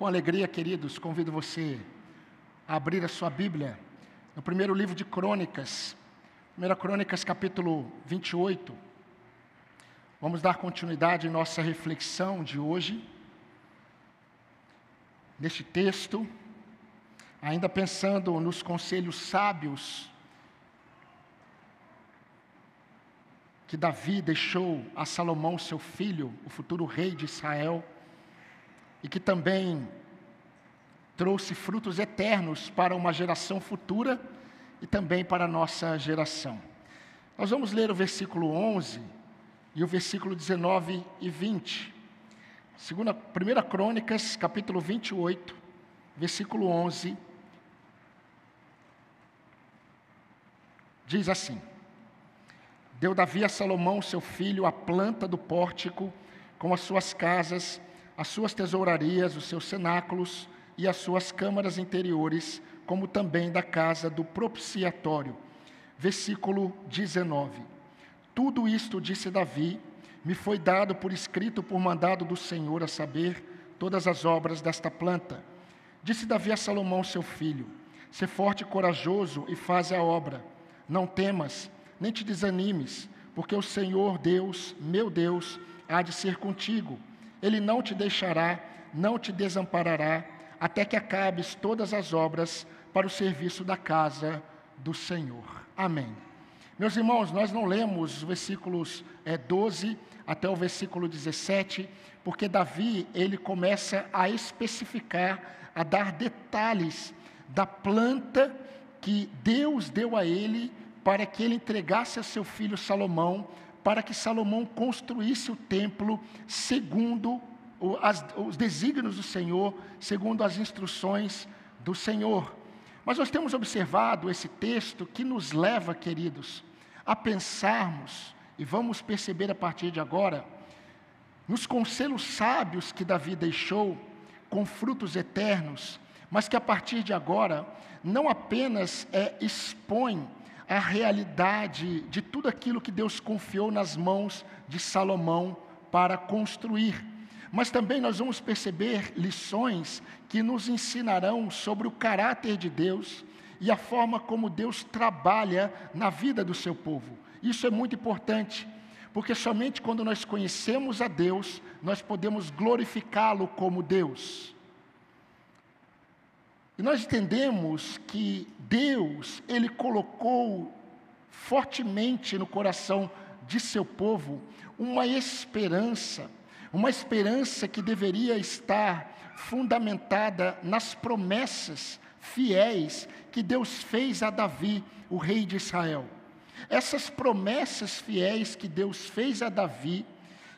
Com alegria, queridos, convido você a abrir a sua Bíblia no primeiro livro de Crônicas, 1 Crônicas capítulo 28. Vamos dar continuidade em nossa reflexão de hoje, neste texto, ainda pensando nos conselhos sábios que Davi deixou a Salomão, seu filho, o futuro rei de Israel, e que também trouxe frutos eternos para uma geração futura e também para a nossa geração. Nós vamos ler o versículo 11 e o versículo 19 e 20. 1 Crônicas, capítulo 28, versículo 11, diz assim: Deu Davi a Salomão, seu filho, a planta do pórtico, com as suas casas, as suas tesourarias, os seus cenáculos e as suas câmaras interiores, como também da casa do propiciatório. Versículo 19. Tudo isto, disse Davi, me foi dado por escrito por mandado do Senhor, a saber, todas as obras desta planta. Disse Davi a Salomão, seu filho, sê forte e corajoso e faze a obra. Não temas, nem te desanimes, porque o Senhor Deus, meu Deus, há de ser contigo. Ele não te deixará, não te desamparará, até que acabes todas as obras para o serviço da casa do Senhor. Amém. Meus irmãos, nós não lemos os versículos 12 até o versículo 17, porque Davi, ele começa a especificar, a dar detalhes da planta que Deus deu a ele para que ele entregasse a seu filho Salomão, para que Salomão construísse o templo segundo os desígnios do Senhor, segundo as instruções do Senhor. Mas nós temos observado esse texto que nos leva, queridos, a pensarmos, e vamos perceber a partir de agora, nos conselhos sábios que Davi deixou, com frutos eternos, mas que a partir de agora, não apenas expõe a realidade de tudo aquilo que Deus confiou nas mãos de Salomão para construir. Mas também nós vamos perceber lições que nos ensinarão sobre o caráter de Deus e a forma como Deus trabalha na vida do seu povo. Isso é muito importante, porque somente quando nós conhecemos a Deus, nós podemos glorificá-lo como Deus. E nós entendemos que Deus, Ele colocou fortemente no coração de seu povo uma esperança que deveria estar fundamentada nas promessas fiéis que Deus fez a Davi, o rei de Israel. Essas promessas fiéis que Deus fez a Davi,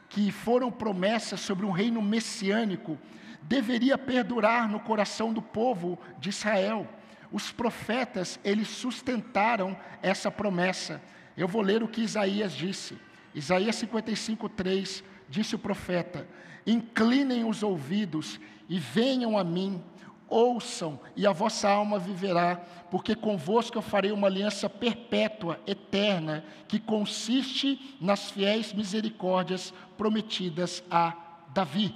que foram promessas sobre um reino messiânico, deveria perdurar no coração do povo de Israel. Os profetas, eles sustentaram essa promessa. Eu vou ler o que Isaías disse. Isaías 55:3, disse o profeta: inclinem os ouvidos e venham a mim, ouçam, e a vossa alma viverá, porque convosco eu farei uma aliança perpétua, eterna, que consiste nas fiéis misericórdias prometidas a Davi.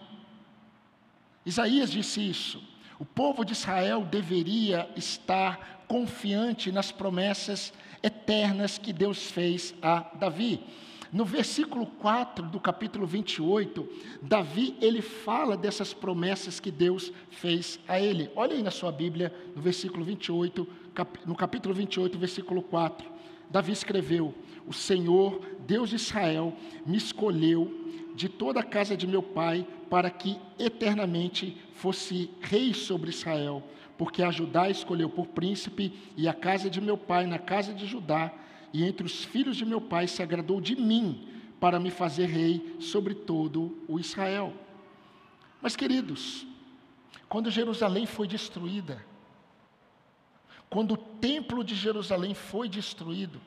Isaías disse isso. O povo de Israel deveria estar confiante nas promessas eternas que Deus fez a Davi. No versículo 4 do capítulo 28, Davi, ele fala dessas promessas que Deus fez a ele. Olha aí na sua Bíblia, no versículo 28, no capítulo 28, versículo 4. Davi escreveu: o Senhor, Deus de Israel, me escolheu de toda a casa de meu pai, para que eternamente fosse rei sobre Israel, porque a Judá escolheu por príncipe, e a casa de meu pai na casa de Judá, e entre os filhos de meu pai se agradou de mim, para me fazer rei sobre todo o Israel. Mas, queridos, quando Jerusalém foi destruída, quando o templo de Jerusalém foi destruído,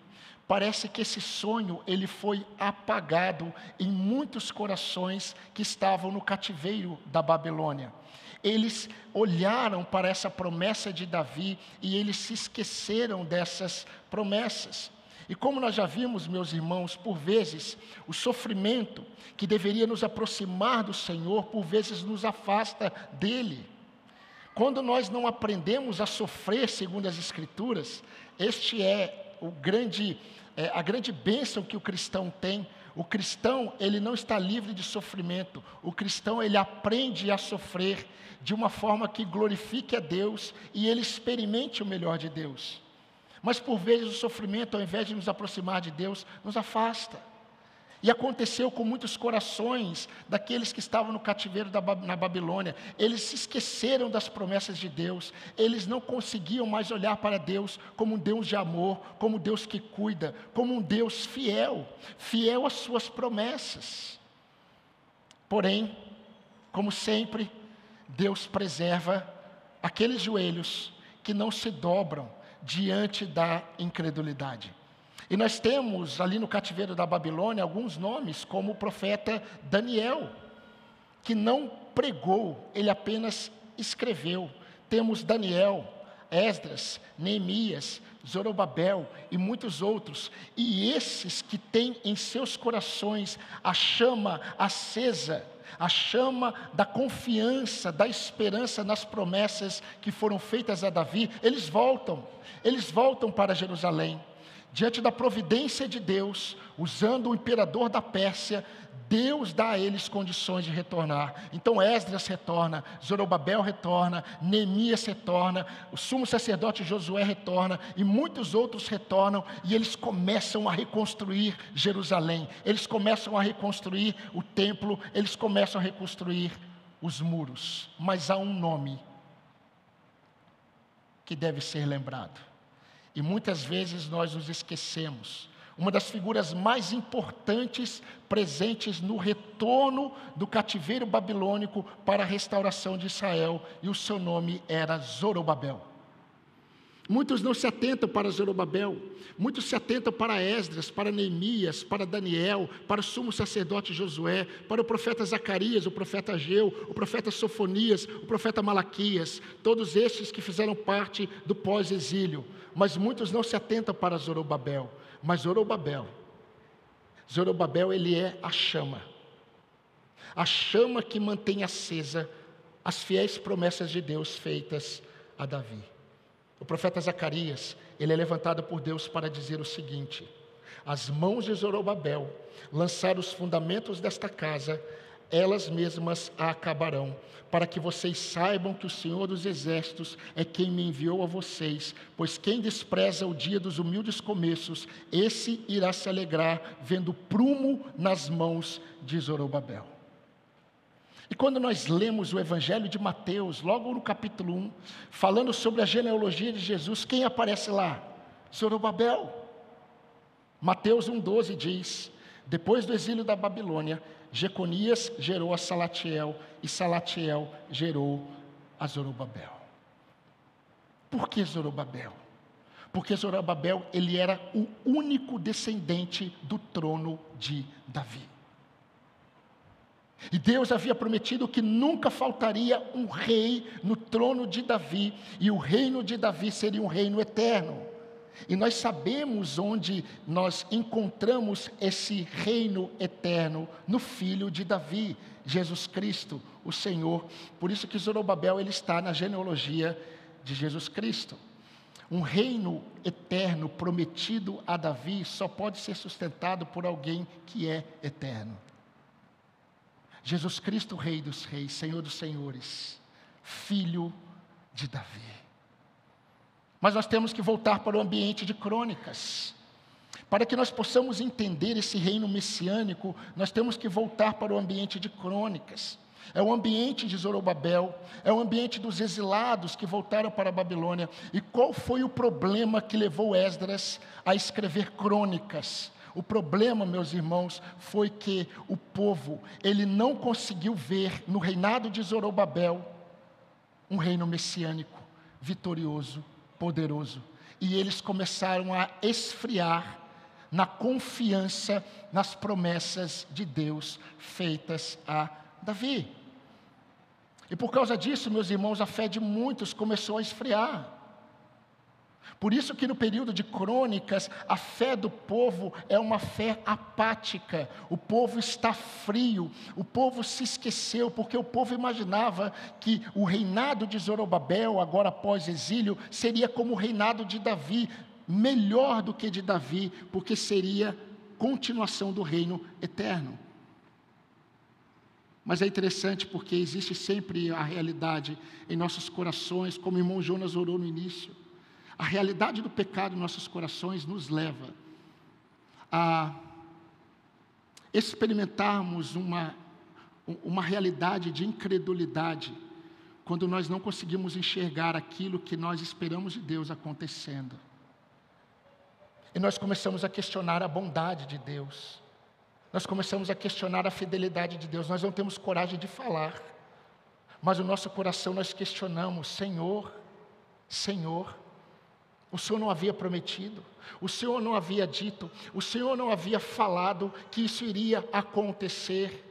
parece que esse sonho, ele foi apagado em muitos corações que estavam no cativeiro da Babilônia. Eles olharam para essa promessa de Davi e eles se esqueceram dessas promessas. E como nós já vimos, meus irmãos, por vezes, o sofrimento que deveria nos aproximar do Senhor, por vezes nos afasta dEle. quando nós não aprendemos a sofrer segundo as Escrituras, este é a grande bênção que o cristão tem. O cristão, ele não está livre de sofrimento. O cristão, ele aprende a sofrer de uma forma que glorifique a Deus e ele experimente o melhor de Deus. Mas por vezes o sofrimento, ao invés de nos aproximar de Deus, nos afasta. E aconteceu com muitos corações daqueles que estavam no cativeiro na Babilônia. Eles se esqueceram das promessas de Deus. Eles não conseguiam mais olhar para Deus como um Deus de amor, como um Deus que cuida, como um Deus fiel, fiel às suas promessas. Porém, como sempre, Deus preserva aqueles joelhos que não se dobram diante da incredulidade. E nós temos ali no cativeiro da Babilônia alguns nomes, como o profeta Daniel, que não pregou, ele apenas escreveu. Temos Daniel, Esdras, Neemias, Zorobabel e muitos outros. E esses que têm em seus corações a chama acesa, a chama da confiança, da esperança nas promessas que foram feitas a Davi, eles voltam para Jerusalém. Diante da providência de Deus, usando o imperador da Pérsia, Deus dá a eles condições de retornar. Então Esdras retorna, Zorobabel retorna, Neemias retorna, o sumo sacerdote Josué retorna, e muitos outros retornam, e eles começam a reconstruir Jerusalém. Eles começam a reconstruir o templo, eles começam a reconstruir os muros. Mas há um nome que deve ser lembrado. E muitas vezes nós nos esquecemos. Uma das figuras mais importantes presentes no retorno do cativeiro babilônico para a restauração de Israel, e o seu nome era Zorobabel. Muitos não se atentam para Zorobabel, muitos se atentam para Esdras, para Neemias, para Daniel, para o sumo sacerdote Josué, para o profeta Zacarias, o profeta Ageu, o profeta Sofonias, o profeta Malaquias, todos estes que fizeram parte do pós-exílio. Mas muitos não se atentam para Zorobabel. Mas Zorobabel, ele é a chama que mantém acesa as fiéis promessas de Deus feitas a Davi. O profeta Zacarias, ele é levantado por Deus para dizer o seguinte: as mãos de Zorobabel lançaram os fundamentos desta casa, elas mesmas a acabarão, para que vocês saibam que o Senhor dos Exércitos é quem me enviou a vocês, pois quem despreza o dia dos humildes começos, esse irá se alegrar vendo prumo nas mãos de Zorobabel. E quando nós lemos o Evangelho de Mateus, logo no capítulo 1, falando sobre a genealogia de Jesus, quem aparece lá? Zorobabel. Mateus 1,12 diz: depois do exílio da Babilônia, Jeconias gerou a Salatiel, e Salatiel gerou a Zorobabel. Por que Zorobabel? Porque Zorobabel, ele era o único descendente do trono de Davi. E Deus havia prometido que nunca faltaria um rei no trono de Davi, e o reino de Davi seria um reino eterno. E nós sabemos onde nós encontramos esse reino eterno, no Filho de Davi, Jesus Cristo, o Senhor. Por isso que Zorobabel, ele está na genealogia de Jesus Cristo. Um reino eterno prometido a Davi só pode ser sustentado por alguém que é eterno. Jesus Cristo, Rei dos Reis, Senhor dos Senhores, Filho de Davi. Mas nós temos que voltar para o ambiente de Crônicas. Para que nós possamos entender esse reino messiânico, nós temos que voltar para o ambiente de Crônicas. É o ambiente de Zorobabel, é o ambiente dos exilados que voltaram para a Babilônia. E qual foi o problema que levou Esdras a escrever Crônicas? O problema, meus irmãos, foi que o povo, ele não conseguiu ver no reinado de Zorobabel um reino messiânico, vitorioso, poderoso. E eles começaram a esfriar na confiança nas promessas de Deus feitas a Davi. E por causa disso, meus irmãos, a fé de muitos começou a esfriar. Por isso que no período de Crônicas, a fé do povo é uma fé apática. O povo está frio, o povo se esqueceu, porque o povo imaginava que o reinado de Zorobabel, agora após exílio, seria como o reinado de Davi, melhor do que de Davi, porque seria continuação do reino eterno. Mas é interessante porque existe sempre a realidade em nossos corações, como o irmão Jonas orou no início. A realidade do pecado em nossos corações nos leva a experimentarmos uma realidade de incredulidade, quando nós não conseguimos enxergar aquilo que nós esperamos de Deus acontecendo. E nós começamos a questionar a bondade de Deus. Nós começamos a questionar a fidelidade de Deus. Nós não temos coragem de falar, mas o nosso coração nós questionamos: Senhor, Senhor, o Senhor não havia prometido, o Senhor não havia dito, o Senhor não havia falado que isso iria acontecer.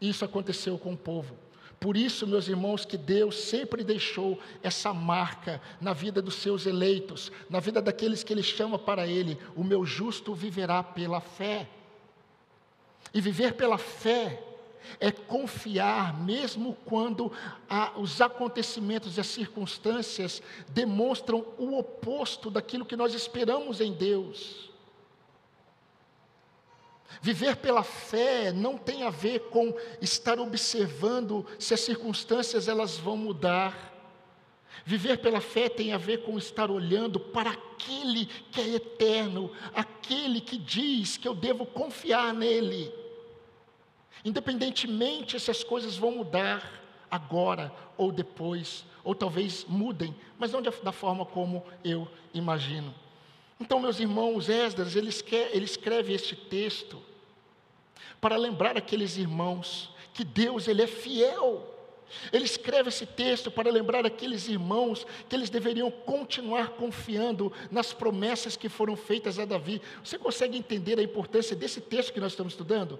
Isso aconteceu com o povo. Por isso, meus irmãos, que Deus sempre deixou essa marca na vida dos seus eleitos, na vida daqueles que Ele chama para Ele: o meu justo viverá pela fé. E viver pela fé é confiar, mesmo quando os acontecimentos e as circunstâncias demonstram o oposto daquilo que nós esperamos em Deus. Viver pela fé não tem a ver com estar observando se as circunstâncias elas vão mudar. Viver pela fé tem a ver com estar olhando para aquele que é eterno, aquele que diz que eu devo confiar nele. Independentemente se as coisas vão mudar agora ou depois, ou talvez mudem, mas não da forma como eu imagino. Então, meus irmãos, Esdras, ele escreve este texto para lembrar aqueles irmãos que Deus, Ele é fiel. Ele escreve esse texto para lembrar aqueles irmãos que eles deveriam continuar confiando nas promessas que foram feitas a Davi. Você consegue entender a importância desse texto que nós estamos estudando?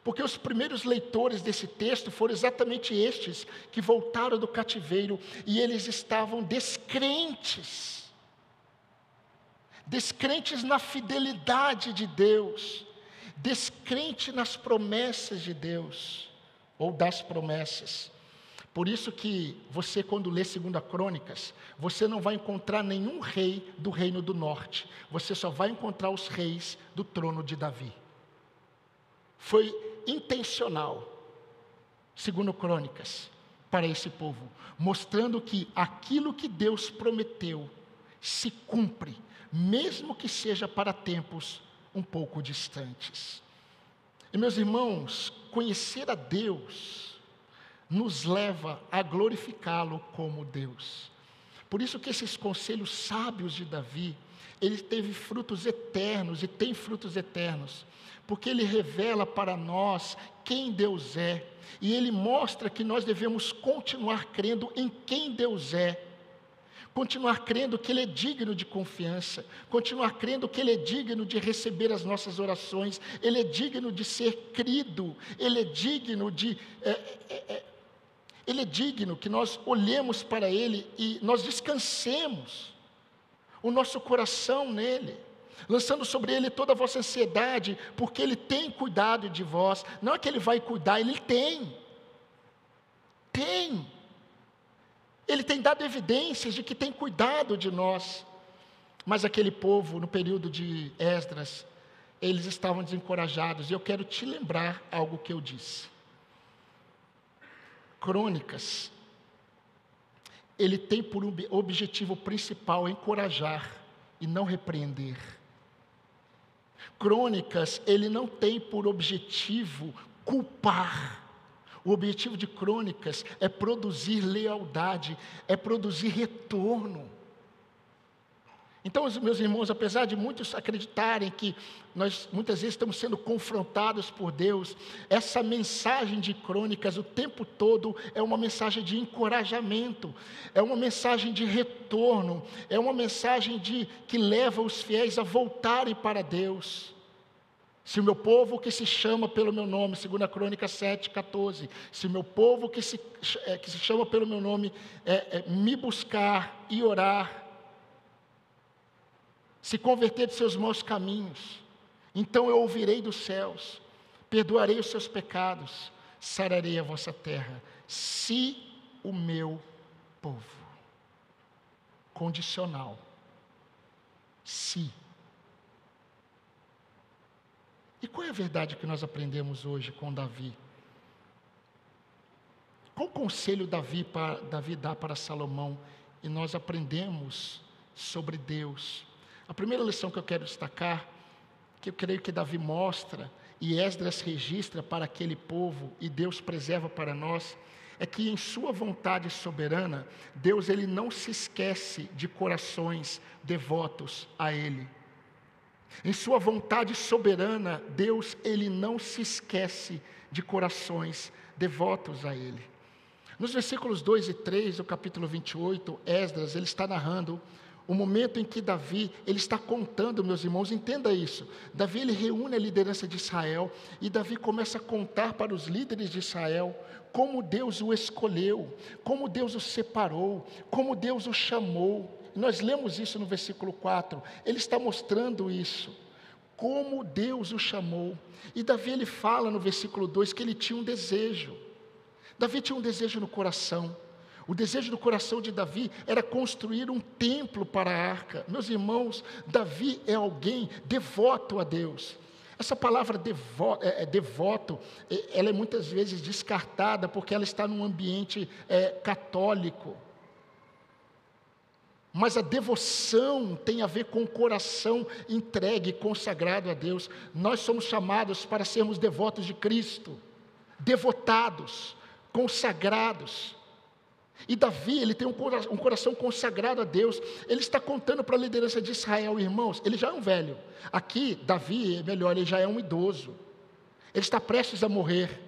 Porque os primeiros leitores desse texto foram exatamente estes que voltaram do cativeiro e eles estavam descrentes na fidelidade de Deus, descrente nas promessas de Deus, ou das promessas. Por isso que você, quando lê 2 Crônicas, você não vai encontrar nenhum rei do reino do norte, você só vai encontrar os reis do trono de Davi. Foi intencional, 2 Crônicas, para esse povo, mostrando que aquilo que Deus prometeu se cumpre, mesmo que seja para tempos um pouco distantes. E meus irmãos, conhecer a Deus nos leva a glorificá-lo como Deus. Por isso que esses conselhos sábios de Davi, ele teve frutos eternos e tem frutos eternos, porque ele revela para nós quem Deus é, e ele mostra que nós devemos continuar crendo em quem Deus é, continuar crendo que Ele é digno de confiança, continuar crendo que Ele é digno de receber as nossas orações, Ele é digno de ser crido, Ele é digno Ele é digno que nós olhemos para Ele e nós descansemos o nosso coração nele, lançando sobre Ele toda a vossa ansiedade, porque Ele tem cuidado de vós. Não é que Ele vai cuidar, Ele tem. Ele tem dado evidências de que tem cuidado de nós. Mas aquele povo, no período de Esdras, eles estavam desencorajados. E eu quero te lembrar algo que eu disse. Crônicas, ele tem por objetivo principal encorajar e não repreender. Crônicas, ele não tem por objetivo culpar. O objetivo de Crônicas é produzir lealdade, é produzir retorno. Então, meus irmãos, apesar de muitos acreditarem que nós muitas vezes estamos sendo confrontados por Deus, essa mensagem de Crônicas o tempo todo é uma mensagem de encorajamento, é uma mensagem de retorno, é uma mensagem que leva os fiéis a voltarem para Deus. Se o meu povo que se chama pelo meu nome, 2 Crônicas 7:14, se o meu povo que se chama pelo meu nome me buscar e orar, se converter de seus maus caminhos, então eu ouvirei dos céus, perdoarei os seus pecados, sararei a vossa terra, se o meu povo. Condicional. Se. E qual é a verdade que nós aprendemos hoje com Davi? Qual conselho Davi dá para Salomão? E nós aprendemos sobre Deus. A primeira lição que eu quero destacar, que eu creio que Davi mostra, e Esdras registra para aquele povo, e Deus preserva para nós, é que em sua vontade soberana, Deus ele não se esquece de corações devotos a Ele. Em sua vontade soberana, Deus ele não se esquece de corações devotos a Ele. Nos versículos 2 e 3 do capítulo 28, Esdras ele está narrando o momento em que Davi, ele está contando, meus irmãos, entenda isso. Davi ele reúne a liderança de Israel e Davi começa a contar para os líderes de Israel como Deus o escolheu, como Deus o separou, como Deus o chamou. Nós lemos isso no versículo 4, ele está mostrando isso, como Deus o chamou. E Davi ele fala no versículo 2 que ele tinha um desejo. Davi tinha um desejo no coração. O desejo do coração de Davi era construir um templo para a arca. Meus irmãos, Davi é alguém devoto a Deus. Essa palavra devoto, ela é muitas vezes descartada porque ela está num ambiente católico. Mas a devoção tem a ver com o coração entregue, consagrado a Deus. Nós somos chamados para sermos devotos de Cristo, devotados, consagrados. E Davi, ele tem um coração consagrado a Deus. Ele está contando para a liderança de Israel, irmãos, ele já é um velho. Aqui, Davi, é melhor, ele já é um idoso. Ele está prestes a morrer.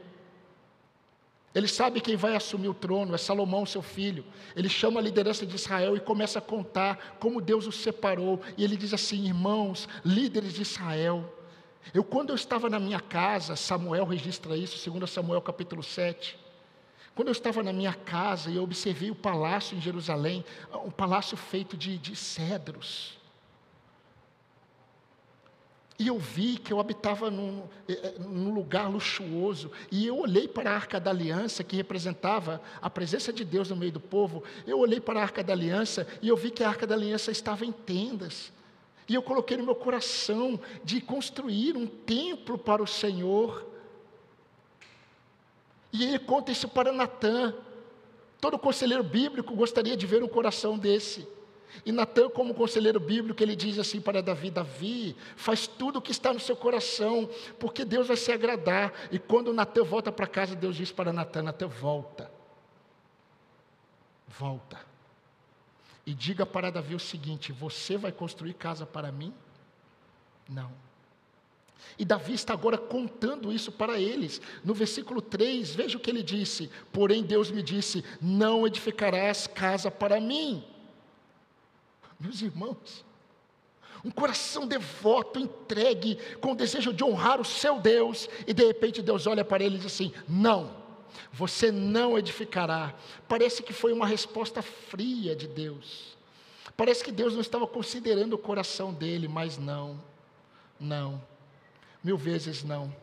Ele sabe quem vai assumir o trono, é Salomão, seu filho. Ele chama a liderança de Israel e começa a contar como Deus o separou. E ele diz assim: irmãos, líderes de Israel, quando eu estava na minha casa, Samuel registra isso, 2 Samuel capítulo 7. Quando eu estava na minha casa e eu observei o palácio em Jerusalém, um palácio feito de cedros. E eu vi que eu habitava num lugar luxuoso. E eu olhei para a Arca da Aliança, que representava a presença de Deus no meio do povo. Eu olhei para a Arca da Aliança e eu vi que a Arca da Aliança estava em tendas. E eu coloquei no meu coração de construir um templo para o Senhor. E ele conta isso para Natã. Todo conselheiro bíblico gostaria de ver um coração desse. E Natã, como conselheiro bíblico, ele diz assim para Davi: Davi, faz tudo o que está no seu coração, porque Deus vai se agradar. E quando Natã volta para casa, Deus diz para Natã: Natã, volta. Volta. E diga para Davi o seguinte: você vai construir casa para mim? Não. E Davi está agora contando isso para eles. No versículo 3, veja o que ele disse: porém Deus me disse, não edificarás casa para mim. Meus irmãos, um coração devoto, entregue, com o desejo de honrar o seu Deus, e de repente Deus olha para ele e diz assim: não, você não edificará. Parece que foi uma resposta fria de Deus. Parece que Deus não estava considerando o coração dele, mas não. 1000 vezes não.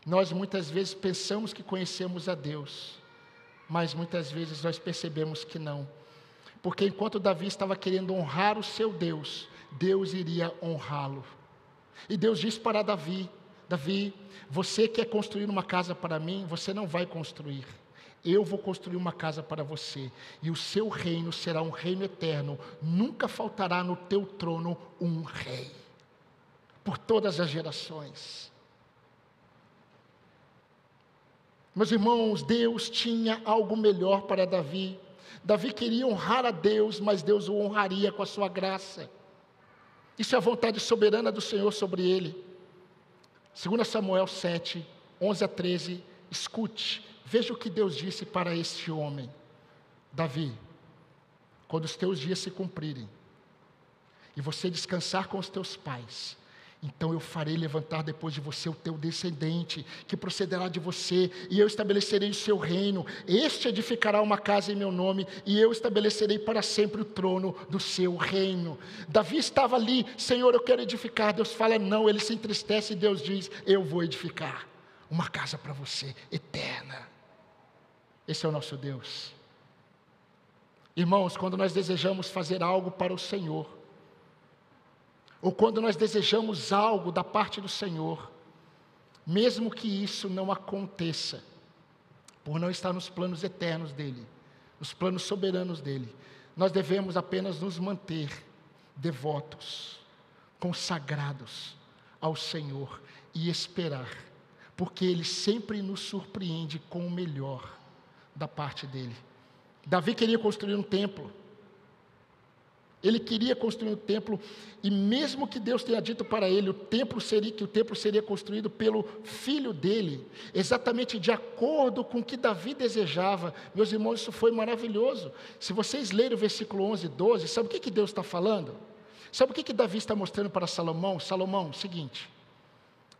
Nós muitas vezes pensamos que conhecemos a Deus, mas muitas vezes nós percebemos que não. Porque enquanto Davi estava querendo honrar o seu Deus, Deus iria honrá-lo. E Deus disse para Davi: Davi, você quer construir uma casa para mim? Você não vai construir. Eu vou construir uma casa para você. E o seu reino será um reino eterno. Nunca faltará no teu trono um rei. Por todas as gerações. Meus irmãos, Deus tinha algo melhor para Davi. Davi queria honrar a Deus, mas Deus o honraria com a sua graça. Isso é a vontade soberana do Senhor sobre ele. 2 Samuel 7, 11 a 13, escute, veja o que Deus disse para este homem: Davi, quando os teus dias se cumprirem, e você descansar com os teus pais, Então eu farei levantar depois de você o teu descendente, que procederá de você, e eu estabelecerei o seu reino. Este edificará uma casa em meu nome, e eu estabelecerei para sempre o trono do seu reino. Davi estava ali: Senhor, eu quero edificar. Deus fala não, ele se entristece e Deus diz: eu vou edificar uma casa para você, eterna. Esse é o nosso Deus. Irmãos, quando nós desejamos fazer algo para o Senhor, ou quando nós desejamos algo da parte do Senhor, mesmo que isso não aconteça, por não estar nos planos eternos dEle, nos planos soberanos dEle, nós devemos apenas nos manter devotos, consagrados ao Senhor e esperar, porque Ele sempre nos surpreende com o melhor da parte dEle. Davi queria construir um templo. Ele queria construir um templo, e mesmo que Deus tenha dito para ele que o templo seria construído pelo filho dele, exatamente de acordo com o que Davi desejava, meus irmãos, isso foi maravilhoso. Se vocês lerem o versículo 11 e 12, sabe o que Deus está falando? Sabe o que Davi está mostrando para Salomão? Salomão, seguinte: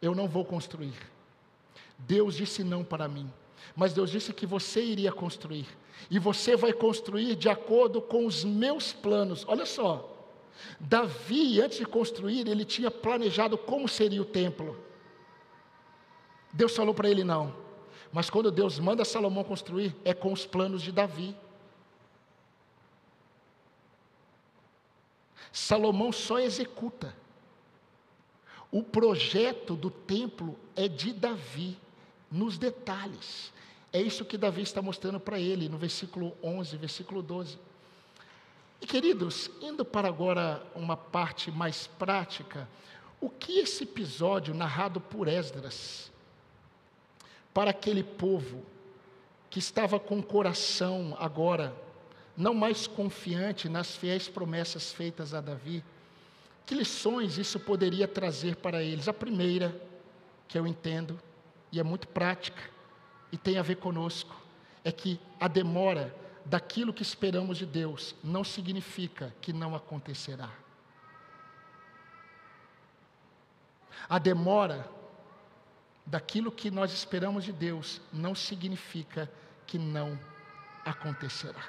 eu não vou construir. Deus disse não para mim, mas Deus disse que você iria construir. E você vai construir de acordo com os meus planos. Olha só, Davi, antes de construir, ele tinha planejado como seria o templo. Deus falou para ele não. Mas quando Deus manda Salomão construir, é com os planos de Davi. Salomão só executa. O projeto do templo é de Davi, nos detalhes. É isso que Davi está mostrando para ele, no versículo 11, versículo 12. E queridos, indo para agora uma parte mais prática, o que esse episódio narrado por Esdras, para aquele povo que estava com o coração agora, não mais confiante nas fiéis promessas feitas a Davi, que lições isso poderia trazer para eles? A primeira, que eu entendo, e é muito prática, e tem a ver conosco, é que a demora daquilo que esperamos de Deus não significa que não acontecerá. A demora daquilo que nós esperamos de Deus não significa que não acontecerá.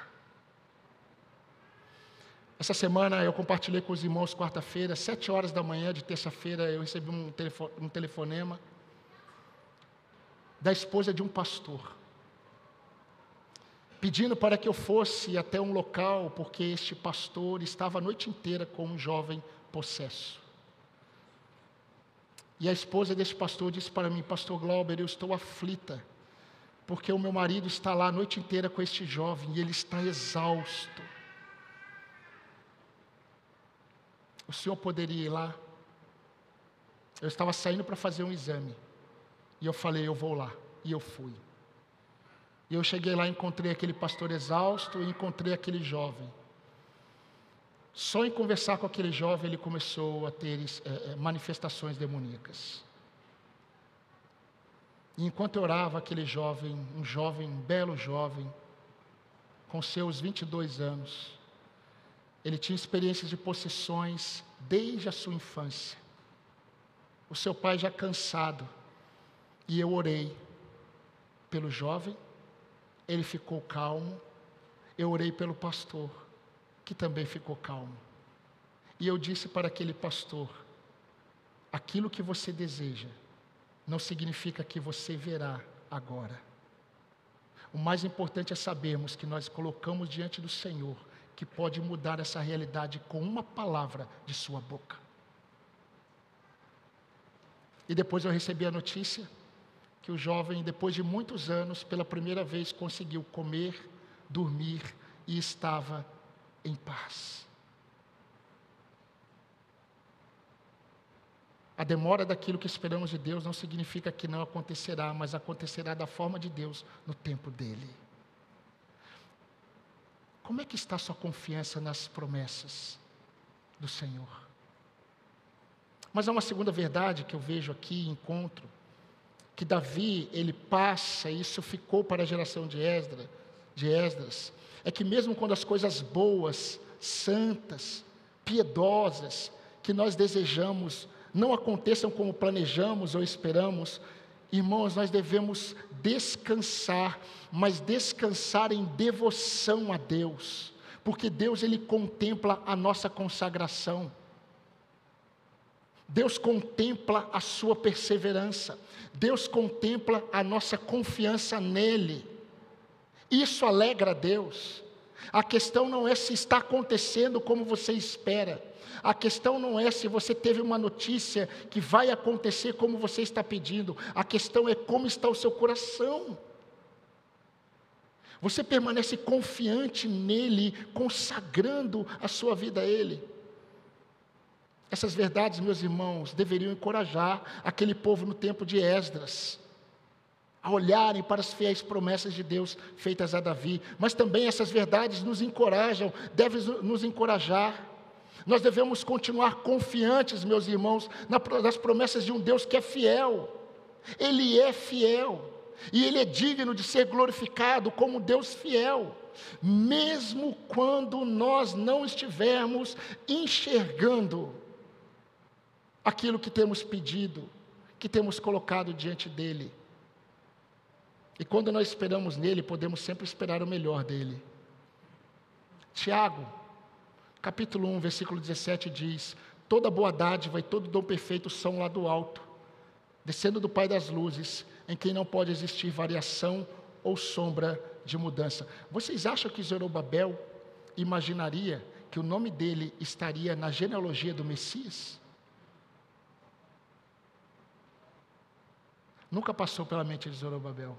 Essa semana eu compartilhei com os irmãos, quarta-feira, 7 horas da manhã de terça-feira, eu recebi um telefonema da esposa de um pastor, pedindo para que eu fosse até um local, porque este pastor estava a noite inteira com um jovem possesso. E a esposa desse pastor disse para mim: pastor Glauber, eu estou aflita, porque o meu marido está lá a noite inteira com este jovem, e ele está exausto. O senhor poderia ir lá? Eu estava saindo para fazer um exame, e eu falei: eu vou lá, e eu fui. E eu cheguei lá, encontrei aquele pastor exausto, e encontrei aquele jovem. Só em conversar com aquele jovem, ele começou a ter manifestações demoníacas. E enquanto eu orava, aquele jovem, um belo jovem, com seus 22 anos, ele tinha experiências de possessões desde a sua infância. O seu pai já cansado, e eu orei pelo jovem, ele ficou calmo. Eu orei pelo pastor, que também ficou calmo. E eu disse para aquele pastor: aquilo que você deseja não significa que você verá agora. O mais importante é sabermos que nós colocamos diante do Senhor, que pode mudar essa realidade com uma palavra de sua boca. E depois eu recebi a notícia que o jovem, depois de muitos anos, pela primeira vez conseguiu comer, dormir e estava em paz. A demora daquilo que esperamos de Deus não significa que não acontecerá, mas acontecerá da forma de Deus, no tempo dEle. Como é que está a sua confiança nas promessas do Senhor? Mas há uma segunda verdade que eu vejo aqui, encontro, que Davi, ele passa, e isso ficou para a geração de Esdras, é que mesmo quando as coisas boas, santas, piedosas, que nós desejamos não aconteçam como planejamos ou esperamos, irmãos, nós devemos descansar, mas descansar em devoção a Deus, porque Deus, Ele contempla a nossa consagração, Deus contempla a sua perseverança, Deus contempla a nossa confiança nele, isso alegra a Deus. A questão não é se está acontecendo como você espera, a questão não é se você teve uma notícia que vai acontecer como você está pedindo, a questão é como está o seu coração. Você permanece confiante nele, consagrando a sua vida a ele. Essas verdades, meus irmãos, deveriam encorajar aquele povo no tempo de Esdras, a olharem para as fiéis promessas de Deus feitas a Davi, mas também essas verdades nos encorajam, devem nos encorajar. Nós devemos continuar confiantes, meus irmãos, nas promessas de um Deus que é fiel. Ele é fiel, e Ele é digno de ser glorificado como Deus fiel, mesmo quando nós não estivermos enxergando aquilo que temos pedido, que temos colocado diante dEle. E quando nós esperamos nele, podemos sempre esperar o melhor dele. Tiago, capítulo 1, versículo 17 diz: toda boa dádiva e todo dom perfeito são lá do alto, descendo do Pai das luzes, em quem não pode existir variação ou sombra de mudança. Vocês acham que Zorobabel imaginaria que o nome dele estaria na genealogia do Messias? Nunca passou pela mente de Zorobabel.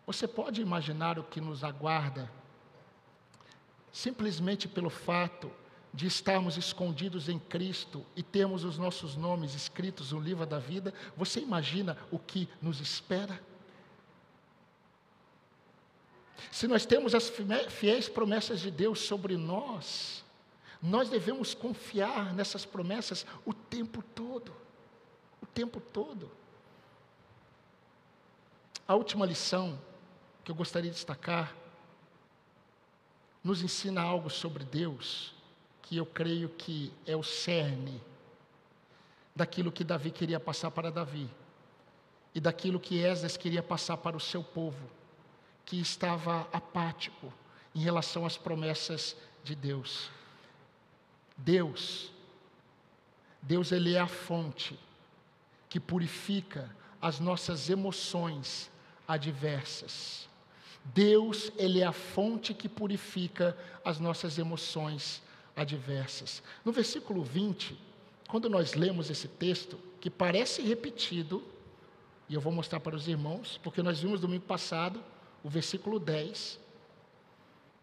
Você pode imaginar o que nos aguarda, simplesmente pelo fato de estarmos escondidos em Cristo e termos os nossos nomes escritos no livro da vida? Você imagina o que nos espera? Se nós temos as fiéis promessas de Deus sobre nós, nós devemos confiar nessas promessas o tempo todo. O tempo todo. A última lição que eu gostaria de destacar nos ensina algo sobre Deus, que eu creio que é o cerne daquilo que Davi queria passar para Davi, e daquilo que Esdras queria passar para o seu povo, que estava apático em relação às promessas de Deus. Deus, Ele é a fonte que purifica as nossas emoções adversas. Deus, Ele é a fonte que purifica as nossas emoções adversas. No versículo 20, quando nós lemos esse texto, que parece repetido, e eu vou mostrar para os irmãos, porque nós vimos domingo passado, o versículo 10,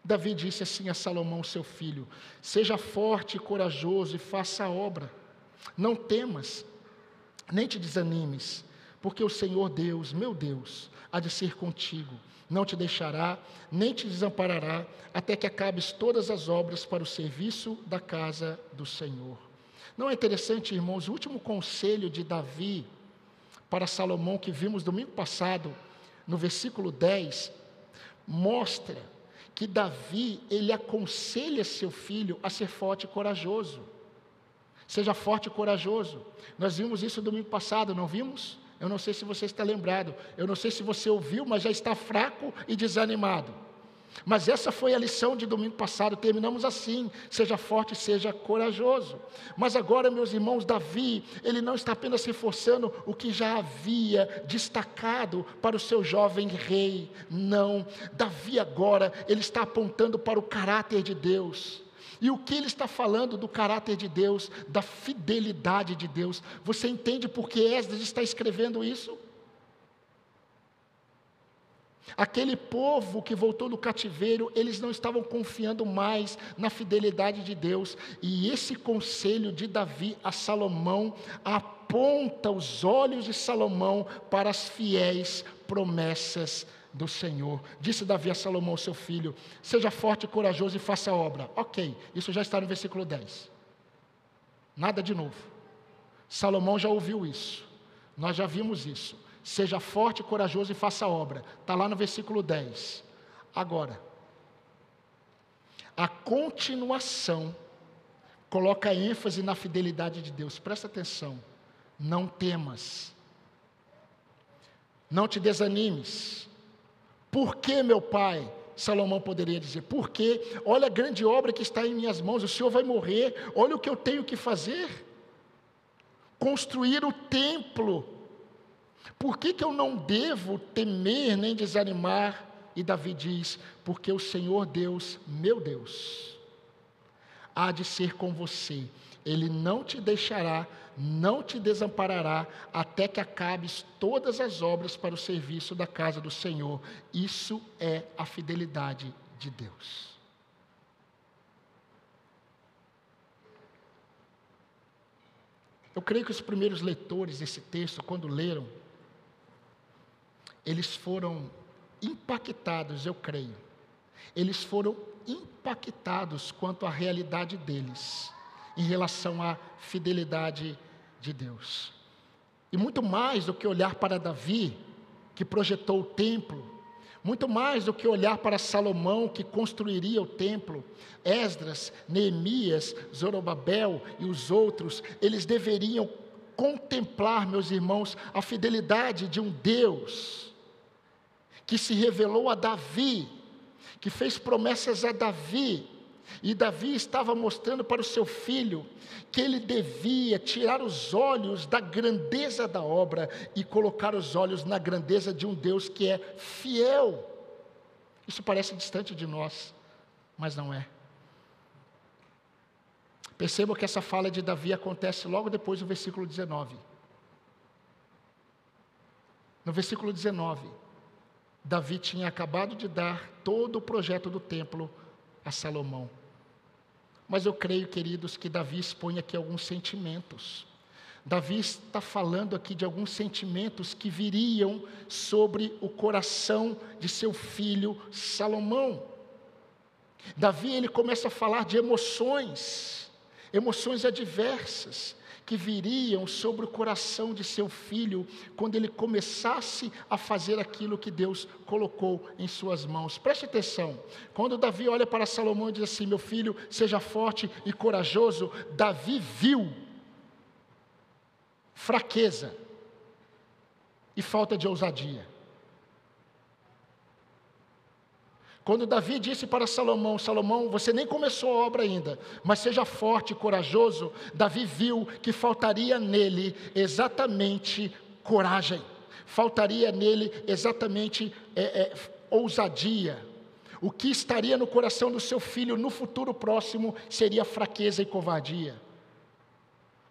Davi disse assim a Salomão, seu filho: seja forte e corajoso e faça a obra, não temas, nem te desanimes, porque o Senhor Deus, meu Deus, há de ser contigo, não te deixará, nem te desamparará, até que acabes todas as obras para o serviço da casa do Senhor. Não é interessante, irmãos, o último conselho de Davi para Salomão, que vimos domingo passado, no versículo 10, mostra que Davi, ele aconselha seu filho a ser forte e corajoso. Seja forte e corajoso. Nós vimos isso domingo passado, não vimos? Eu não sei se você está lembrado, eu não sei se você ouviu, mas já está fraco e desanimado. Mas essa foi a lição de domingo passado, terminamos assim: seja forte, seja corajoso. Mas agora, meus irmãos, Davi, ele não está apenas reforçando o que já havia destacado para o seu jovem rei, não. Davi agora, ele está apontando para o caráter de Deus. E o que ele está falando do caráter de Deus, da fidelidade de Deus? Você entende por que Esdras está escrevendo isso? Aquele povo que voltou do cativeiro, eles não estavam confiando mais na fidelidade de Deus. E esse conselho de Davi a Salomão aponta os olhos de Salomão para as fiéis promessas do Senhor. Disse Davi a Salomão, seu filho: seja forte e corajoso e faça a obra. Ok, isso já está no versículo 10. Nada de novo. Salomão já ouviu isso. Nós já vimos isso. Seja forte e corajoso e faça a obra. Está lá no versículo 10. Agora, a continuação coloca ênfase na fidelidade de Deus. Presta atenção, não temas, não te desanimes. Por que, meu pai? Salomão poderia dizer, porque olha a grande obra que está em minhas mãos, o Senhor vai morrer, olha o que eu tenho que fazer, construir o templo. Por que eu não devo temer nem desanimar? E Davi diz, porque o Senhor Deus, meu Deus, há de ser com você, Ele não te deixará, não te desamparará, até que acabes todas as obras para o serviço da casa do Senhor. Isso é a fidelidade de Deus. Eu creio que os primeiros leitores desse texto, quando leram, eles foram impactados, eu creio. Eles foram impactados quanto à realidade deles, em relação à fidelidade de Deus. E muito mais do que olhar para Davi, que projetou o templo, muito mais do que olhar para Salomão, que construiria o templo, Esdras, Neemias, Zorobabel e os outros, eles deveriam contemplar, meus irmãos, a fidelidade de um Deus que se revelou a Davi, que fez promessas a Davi, e Davi estava mostrando para o seu filho que ele devia tirar os olhos da grandeza da obra e colocar os olhos na grandeza de um Deus que é fiel. Isso parece distante de nós, mas não é. Perceba que essa fala de Davi acontece logo depois do versículo 19. No versículo 19, Davi tinha acabado de dar todo o projeto do templo a Salomão. Mas eu creio, queridos, que Davi expõe aqui alguns sentimentos. Davi está falando aqui de alguns sentimentos que viriam sobre o coração de seu filho Salomão. Davi, ele começa a falar de emoções adversas, que viriam sobre o coração de seu filho, quando ele começasse a fazer aquilo que Deus colocou em suas mãos. Preste atenção, quando Davi olha para Salomão e diz assim, meu filho, seja forte e corajoso, Davi viu fraqueza e falta de ousadia. Quando Davi disse para Salomão, Salomão, você nem começou a obra ainda, mas seja forte e corajoso, Davi viu que faltaria nele exatamente coragem, faltaria nele exatamente ousadia. O que estaria no coração do seu filho no futuro próximo seria fraqueza e covardia.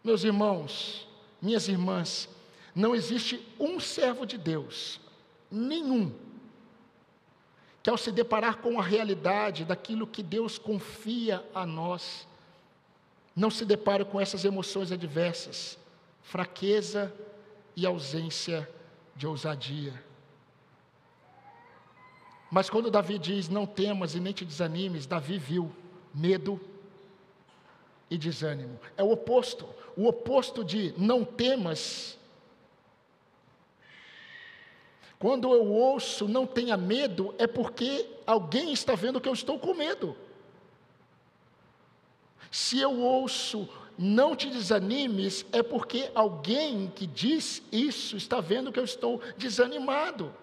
Meus irmãos, minhas irmãs, não existe um servo de Deus, nenhum, que ao se deparar com a realidade daquilo que Deus confia a nós, não se depara com essas emoções adversas, fraqueza e ausência de ousadia. Mas quando Davi diz, não temas e nem te desanimes, Davi viu medo e desânimo. É o oposto de não temas. Quando eu ouço não tenha medo, é porque alguém está vendo que eu estou com medo. Se eu ouço não te desanimes, é porque alguém que diz isso está vendo que eu estou desanimado.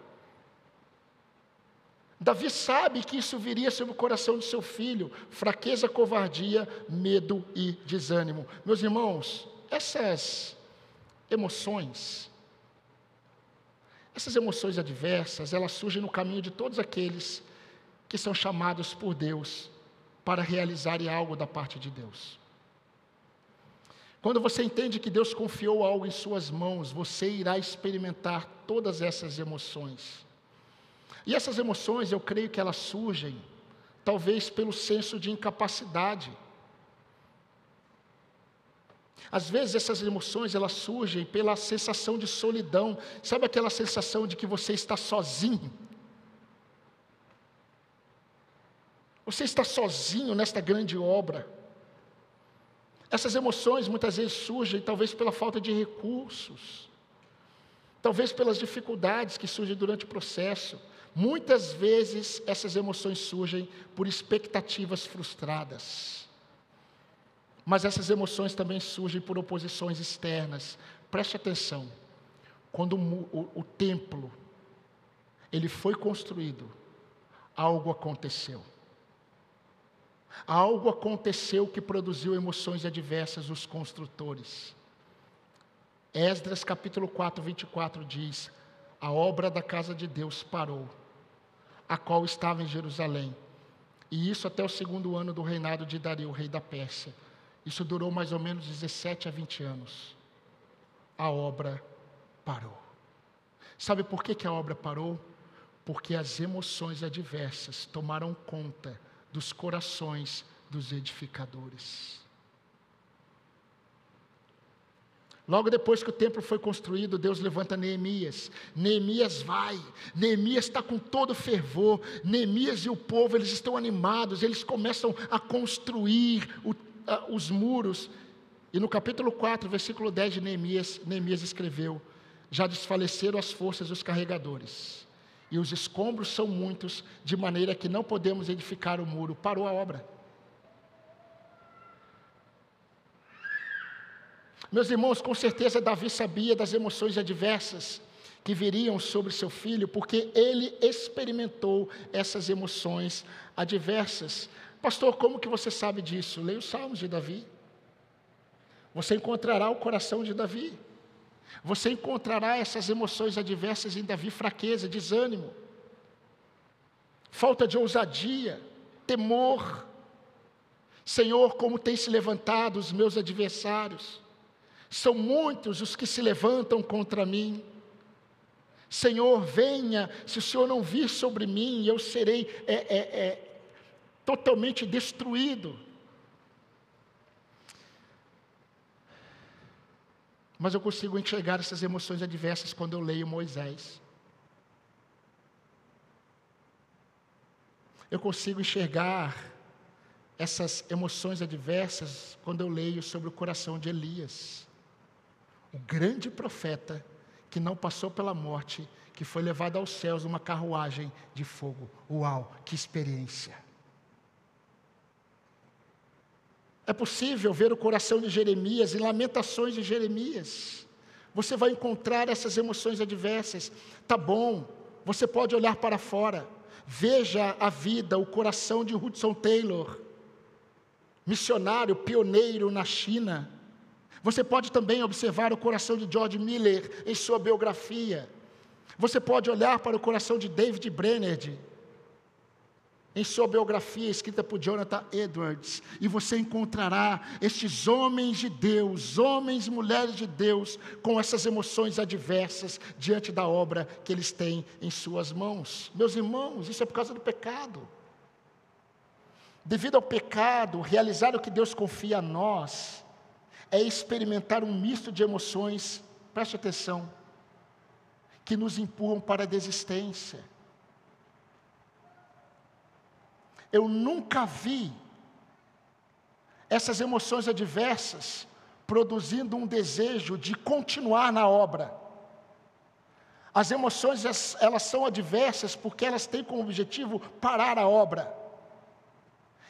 Davi sabe que isso viria sobre o coração de seu filho, fraqueza, covardia, medo e desânimo. Meus irmãos, essas emoções adversas, elas surgem no caminho de todos aqueles que são chamados por Deus para realizarem algo da parte de Deus. Quando você entende que Deus confiou algo em suas mãos, você irá experimentar todas essas emoções. E essas emoções, eu creio que elas surgem, talvez pelo senso de incapacidade. Às vezes essas emoções, elas surgem pela sensação de solidão. Sabe aquela sensação de que você está sozinho? Você está sozinho nesta grande obra. Essas emoções muitas vezes surgem talvez pela falta de recursos, talvez pelas dificuldades que surgem durante o processo. Muitas vezes essas emoções surgem por expectativas frustradas. Mas essas emoções também surgem por oposições externas. Preste atenção. Quando o templo ele foi construído, algo aconteceu. Algo aconteceu que produziu emoções adversas nos construtores. Esdras capítulo 4, 24 diz: a obra da casa de Deus parou, a qual estava em Jerusalém. E isso até o 2º ano do reinado de Dario, rei da Pérsia. Isso durou mais ou menos 17 a 20 anos. A obra parou. Sabe por que a obra parou? Porque as emoções adversas tomaram conta dos corações dos edificadores. Logo depois que o templo foi construído, Deus levanta Neemias. Neemias vai, Neemias está com todo fervor, Neemias e o povo, eles estão animados, eles começam a construir os muros. E no capítulo 4, versículo 10 de Neemias escreveu: já desfaleceram as forças dos carregadores, e os escombros são muitos, de maneira que não podemos edificar o muro. Parou a obra. Meus irmãos, com certeza Davi sabia das emoções adversas que viriam sobre seu filho, porque ele experimentou essas emoções adversas. Pastor, como que você sabe disso? Leia os Salmos de Davi. Você encontrará o coração de Davi. Você encontrará essas emoções adversas em Davi: fraqueza, desânimo, falta de ousadia, temor. Senhor, como tem se levantado os meus adversários. São muitos os que se levantam contra mim. Senhor, venha, se o Senhor não vir sobre mim, eu serei totalmente destruído. Mas eu consigo enxergar essas emoções adversas quando eu leio Moisés. Eu consigo enxergar essas emoções adversas quando eu leio sobre o coração de Elias, o grande profeta que não passou pela morte, que foi levado aos céus numa carruagem de fogo. Uau, que experiência! É possível ver o coração de Jeremias em Lamentações de Jeremias. Você vai encontrar essas emoções adversas. Tá bom, você pode olhar para fora. Veja a vida, o coração de Hudson Taylor, missionário, pioneiro na China. Você pode também observar o coração de George Miller em sua biografia. Você pode olhar para o coração de David Brainerd em sua biografia escrita por Jonathan Edwards, e você encontrará estes homens de Deus, homens e mulheres de Deus, com essas emoções adversas diante da obra que eles têm em suas mãos. Meus irmãos, isso é por causa do pecado. Devido ao pecado, realizar o que Deus confia a nós é experimentar um misto de emoções, preste atenção, que nos empurram para a desistência. Eu nunca vi essas emoções adversas produzindo um desejo de continuar na obra. As emoções, elas são adversas porque elas têm como objetivo parar a obra.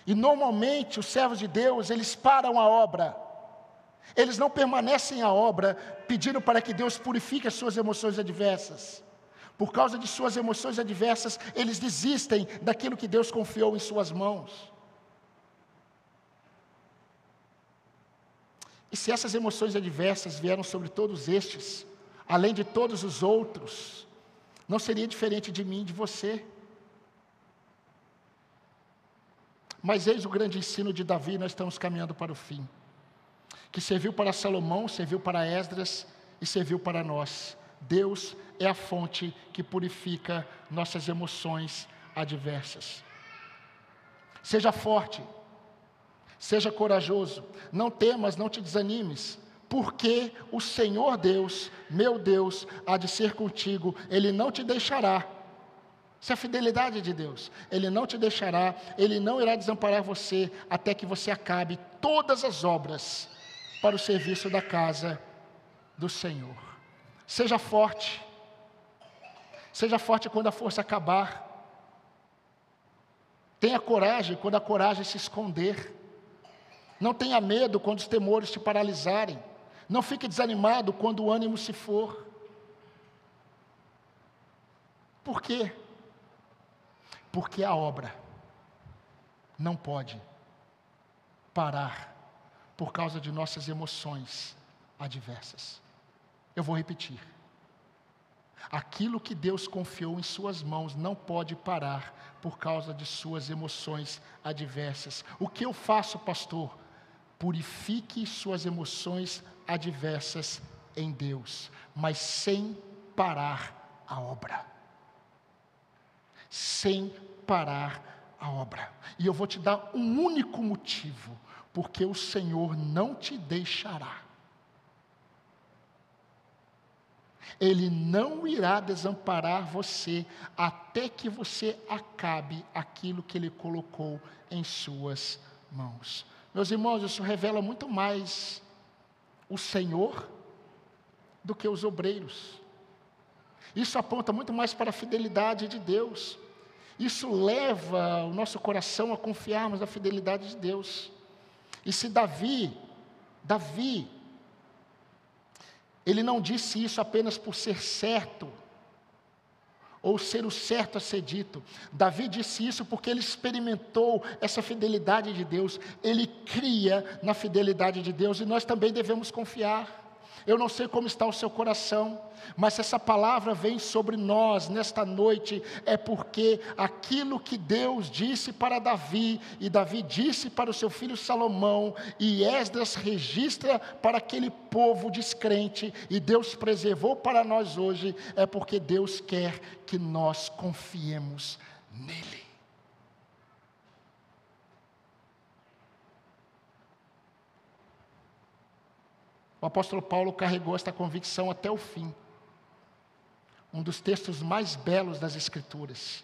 E normalmente os servos de Deus, eles param a obra. Eles não permanecem à obra pedindo para que Deus purifique as suas emoções adversas. Por causa de suas emoções adversas, eles desistem daquilo que Deus confiou em suas mãos. E se essas emoções adversas vieram sobre todos estes, além de todos os outros, não seria diferente de mim e de você. Mas eis o grande ensino de Davi, nós estamos caminhando para o fim, que serviu para Salomão, serviu para Esdras e serviu para nós. Deus é a fonte que purifica nossas emoções adversas. Seja forte, seja corajoso, não temas, não te desanimes, porque o Senhor Deus, meu Deus, há de ser contigo, Ele não te deixará. Isso é a fidelidade de Deus. Ele não te deixará, Ele não irá desamparar você, até que você acabe todas as obras para o serviço da casa do Senhor. Seja forte quando a força acabar. Tenha coragem quando a coragem se esconder. Não tenha medo quando os temores te paralisarem. Não fique desanimado quando o ânimo se for. Por quê? Porque a obra não pode parar por causa de nossas emoções adversas. Eu vou repetir. Aquilo que Deus confiou em suas mãos não pode parar por causa de suas emoções adversas. O que eu faço, pastor? Purifique suas emoções adversas em Deus, mas sem parar a obra. Sem parar a obra. E eu vou te dar um único motivo, porque o Senhor não te deixará. Ele não irá desamparar você até que você acabe aquilo que Ele colocou em suas mãos. Meus irmãos, isso revela muito mais o Senhor do que os obreiros. Isso aponta muito mais para a fidelidade de Deus. Isso leva o nosso coração a confiarmos na fidelidade de Deus. E se Davi, ele não disse isso apenas por ser certo, ou ser o certo a ser dito. Davi disse isso porque ele experimentou essa fidelidade de Deus. Ele cria na fidelidade de Deus, e nós também devemos confiar. Eu não sei como está o seu coração, mas se essa palavra vem sobre nós nesta noite, é porque aquilo que Deus disse para Davi, e Davi disse para o seu filho Salomão, e Esdras registra para aquele povo descrente, e Deus preservou para nós hoje, é porque Deus quer que nós confiemos nele. O apóstolo Paulo carregou esta convicção até o fim. Um dos textos mais belos das Escrituras.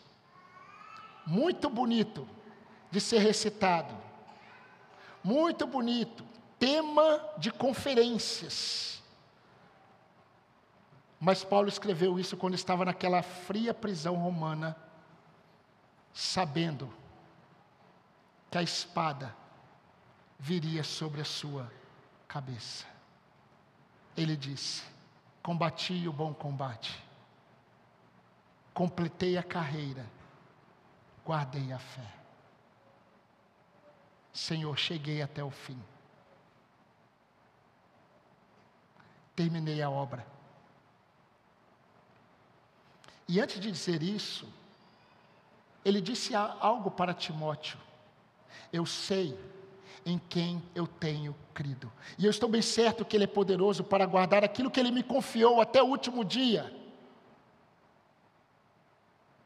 Muito bonito de ser recitado. Muito bonito. Tema de conferências. Mas Paulo escreveu isso quando estava naquela fria prisão romana, sabendo que a espada viria sobre a sua cabeça. Ele disse: combati o bom combate, completei a carreira, guardei a fé. Senhor, cheguei até o fim, terminei a obra. E antes de dizer isso, ele disse algo para Timóteo: eu sei em quem eu tenho crido, e eu estou bem certo que Ele é poderoso para guardar aquilo que Ele me confiou até o último dia.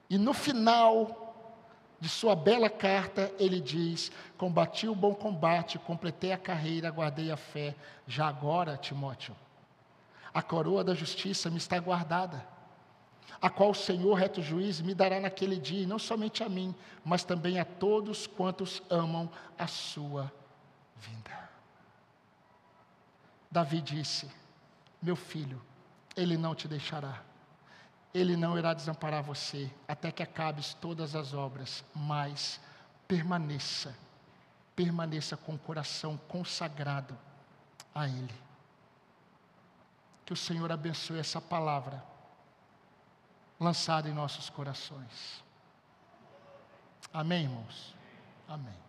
E no final de sua bela carta, ele diz: combati o bom combate, completei a carreira, guardei a fé. Já agora, Timóteo, a coroa da justiça me está guardada, a qual o Senhor, reto juiz, me dará naquele dia, e não somente a mim, mas também a todos quantos amam a sua vinda. Davi disse: meu filho, Ele não te deixará, Ele não irá desamparar você, até que acabes todas as obras, mas permaneça com o coração consagrado a Ele. Que o Senhor abençoe essa palavra lançada em nossos corações. Amém, irmãos? Amém.